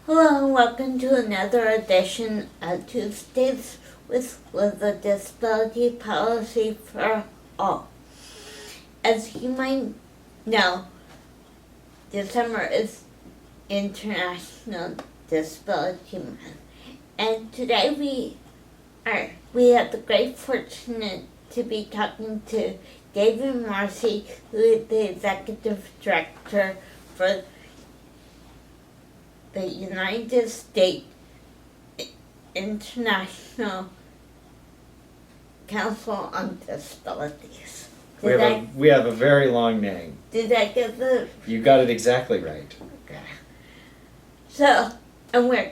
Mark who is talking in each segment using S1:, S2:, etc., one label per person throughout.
S1: Hello and welcome to another edition of Tuesdays with a Disability Policy for All. As you might know, December is International Disability Month, and today we have the great fortune to be talking to David Morrissey, who is the Executive Director for the United States International Council on Disabilities.
S2: We have a very long name.
S1: Did I get the?
S2: You got it exactly right.
S1: Okay. So, and we're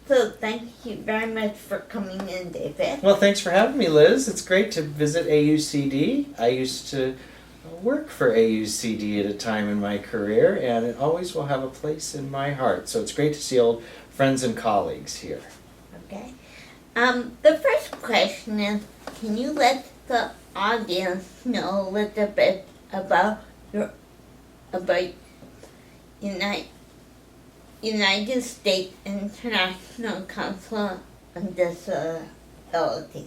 S1: so thank you very much for coming in, David.
S2: Well, thanks for having me, Liz. It's great to visit AUCD. I used to work for AUCD at a time in my career, and it always will have a place in my heart. So it's great to see old friends and colleagues here.
S1: Okay. The first question is, can you let the audience know a little bit about United States International Council on Disabilities?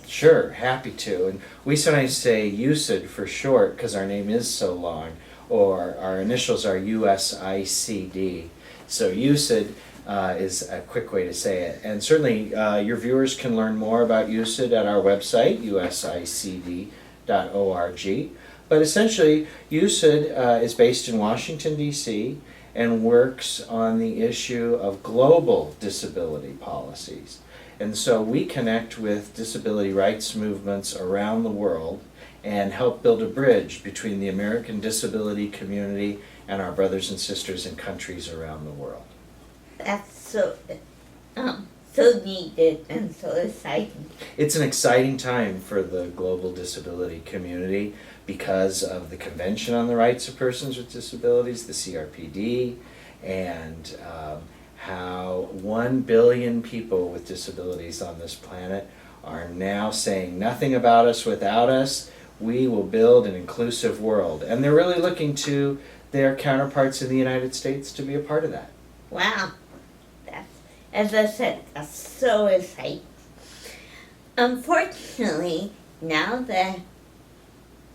S2: Sure, happy to. And we sometimes say USID for short because our name is so long, or our initials are USICD. So USID is a quick way to say it. And certainly your viewers can learn more about USID at our website, usicd.org. But essentially, USID is based in Washington, D.C., and works on the issue of global disability policies. And so we connect with disability rights movements around the world and help build a bridge between the American disability community and our brothers and sisters in countries around the world.
S1: That's so needed and so exciting.
S2: It's an exciting time for the global disability community because of the Convention on the Rights of Persons with Disabilities, the CRPD, and how 1 billion people with disabilities on this planet are now saying nothing about us without us. We will build an inclusive world. And they're really looking to their counterparts in the United States to be a part of that.
S1: Wow. As I said, that's so exciting. Unfortunately, now that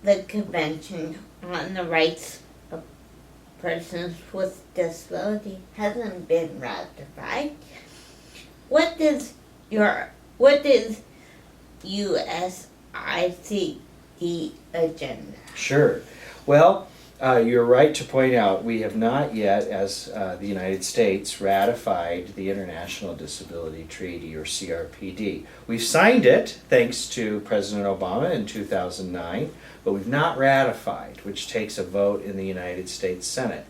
S1: the Convention on the Rights of Persons with Disability hasn't been ratified, what is USICD agenda?
S2: Sure. Well, you're right to point out we have not yet, as the United States, ratified the International Disability Treaty, or CRPD. We've signed it, thanks to President Obama in 2009, but we've not ratified, which takes a vote in the United States Senate.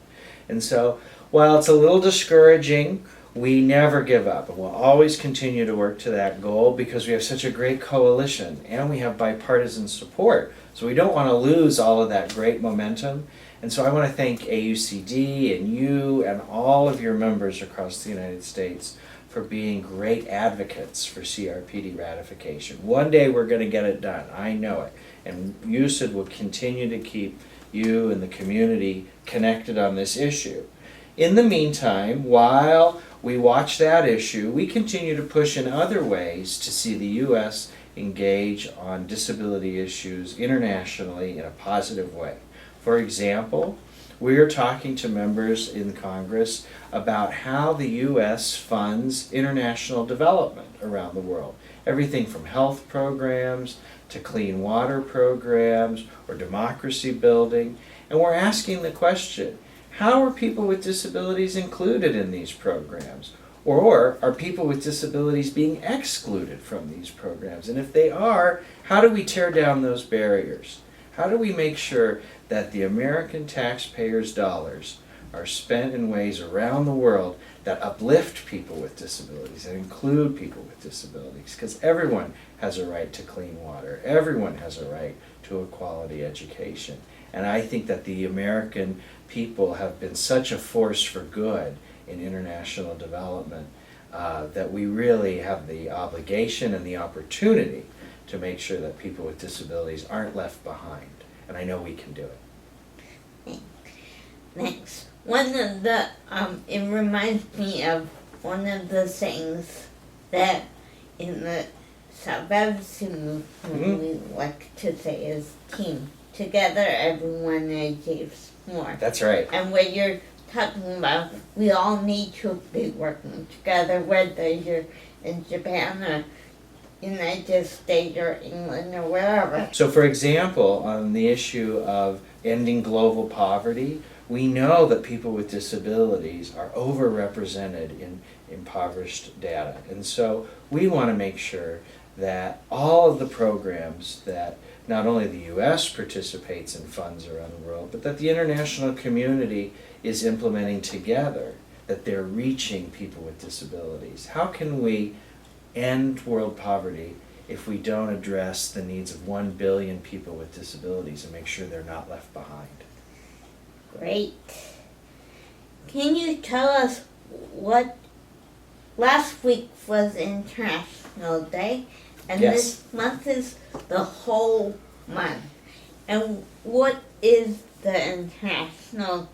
S2: And so, while it's a little discouraging, we never give up, and we'll always continue to work to that goal because we have such a great coalition and we have bipartisan support. So we don't want to lose all of that great momentum. And so I want to thank AUCD and you and all of your members across the United States for being great advocates for CRPD ratification. One day we're going to get it done. I know it. And USID will continue to keep you and the community connected on this issue. In the meantime, while we watch that issue, we continue to push in other ways to see the U.S. engage on disability issues internationally in a positive way. For example, we are talking to members in Congress about how the U.S. funds international development around the world. Everything from health programs to clean water programs or democracy building. And we're asking the question, how are people with disabilities included in these programs? Or are people with disabilities being excluded from these programs? And if they are, how do we tear down those barriers? How do we make sure that the American taxpayers' dollars are spent in ways around the world that uplift people with disabilities and include people with disabilities? Because everyone has a right to clean water. Everyone has a right to a quality education. And I think that the American people have been such a force for good in international development that we really have the obligation and the opportunity to make sure that people with disabilities aren't left behind. And I know we can do it.
S1: Thanks. One of the, it reminds me of one of the things that in the self-advocacy movement we like to say is team. Together, everyone achieves more.
S2: That's right.
S1: And what you're talking about, we all need to be working together, whether you're in Japan or United States or England or wherever.
S2: So for example, on the issue of ending global poverty, we know that people with disabilities are overrepresented in impoverished data. And so we want to make sure that all of the programs that not only the US participates in funds around the world, but that the international community is implementing together, that they're reaching people with disabilities. How can we end world poverty if we don't address the needs of 1 billion people with disabilities and make sure they're not left behind?
S1: Great. Can you tell us what last week was International Day, and
S2: Yes.
S1: this month is the whole month. And what is the International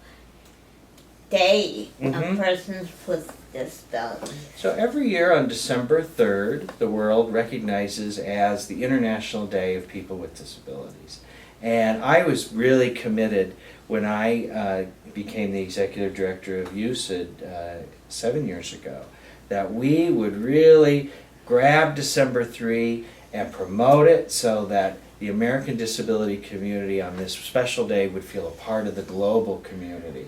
S1: Day of Persons with Disabilities?
S2: So every year on December 3rd, the world recognizes as the International Day of People with Disabilities. And I was really committed when I became the executive director of USICD 7 years ago, that we would really grab December 3 and promote it so that the American disability community on this special day would feel a part of the global community.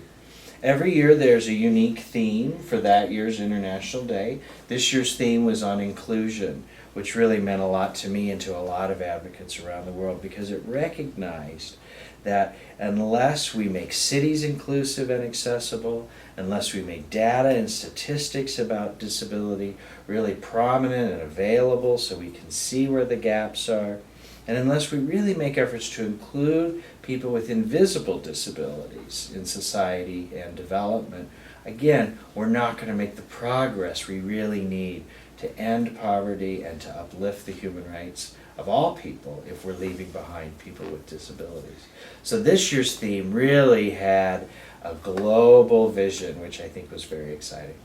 S2: Every year there's a unique theme for that year's International Day. This year's theme was on inclusion, which really meant a lot to me and to a lot of advocates around the world, because it recognized that unless we make cities inclusive and accessible, unless we make data and statistics about disability really prominent and available so we can see where the gaps are, and unless we really make efforts to include people with invisible disabilities in society and development, again, we're not going to make the progress we really need to end poverty and to uplift the human rights of all people if we're leaving behind people with disabilities. So this year's theme really had a global vision, which I think was very exciting.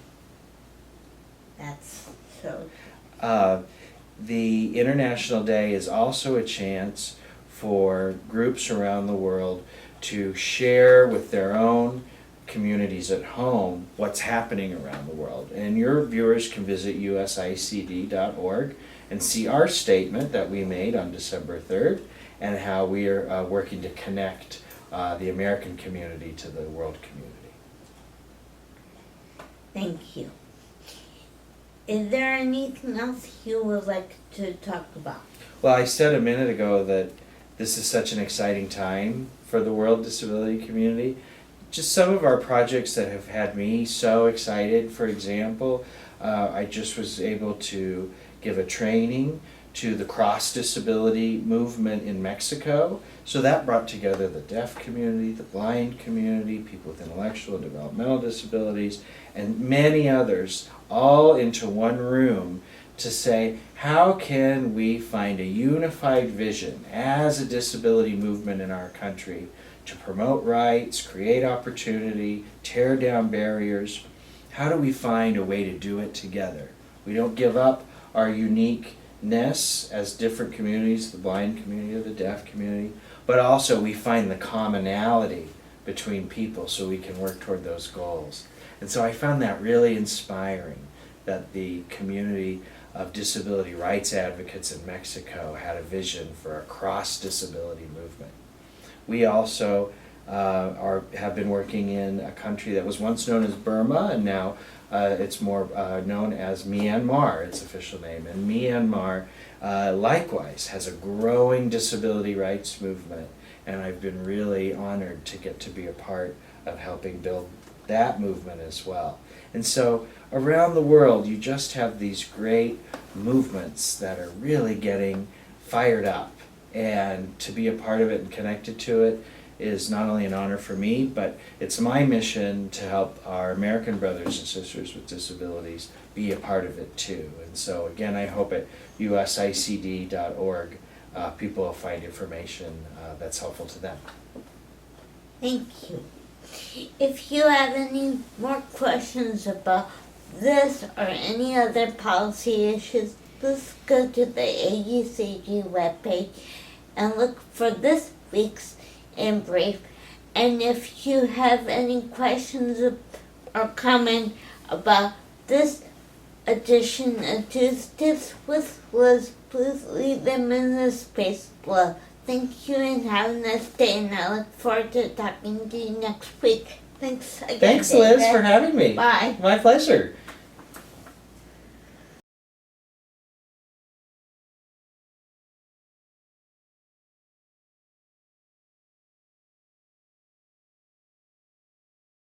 S1: That's so.
S2: The International Day is also a chance for groups around the world to share with their own communities at home what's happening around the world. And your viewers can visit USICD.org and see our statement that we made on December 3rd and how we are working to connect the American community to the world community.
S1: Thank you. Is there anything else you would like to talk about?
S2: Well, I said a minute ago that this is such an exciting time for the world disability community. Just some of our projects that have had me so excited. For example, I just was able to give a training to the cross-disability movement in Mexico. So that brought together the deaf community, the blind community, people with intellectual and developmental disabilities, and many others, all into one room to say, how can we find a unified vision as a disability movement in our country to promote rights, create opportunity, tear down barriers? How do we find a way to do it together? We don't give up our uniqueness as different communities, the blind community or the deaf community, but also we find the commonality between people so we can work toward those goals. And so I found that really inspiring, that the community of disability rights advocates in Mexico had a vision for a cross-disability movement. We also have been working in a country that was once known as Burma, and now it's more known as Myanmar, its official name. And Myanmar likewise has a growing disability rights movement, and I've been really honored to get to be a part of helping build that movement as well. And so around the world you just have these great movements that are really getting fired up, and to be a part of it and connected to it is not only an honor for me, but it's my mission to help our American brothers and sisters with disabilities be a part of it too. And so again, I hope at USICD.org people will find information that's helpful to them.
S1: Thank you. If you have any more questions about this or any other policy issues, please go to the USICD webpage and look for this week's in brief. And if you have any questions or comment about this edition of Tuesdays with Liz, please leave them in the space below. Thank you and have a nice day, and I look forward to talking to you next week. Thanks again.
S2: Thanks, Liz,
S1: David.
S2: for having me.
S1: Bye.
S2: My pleasure.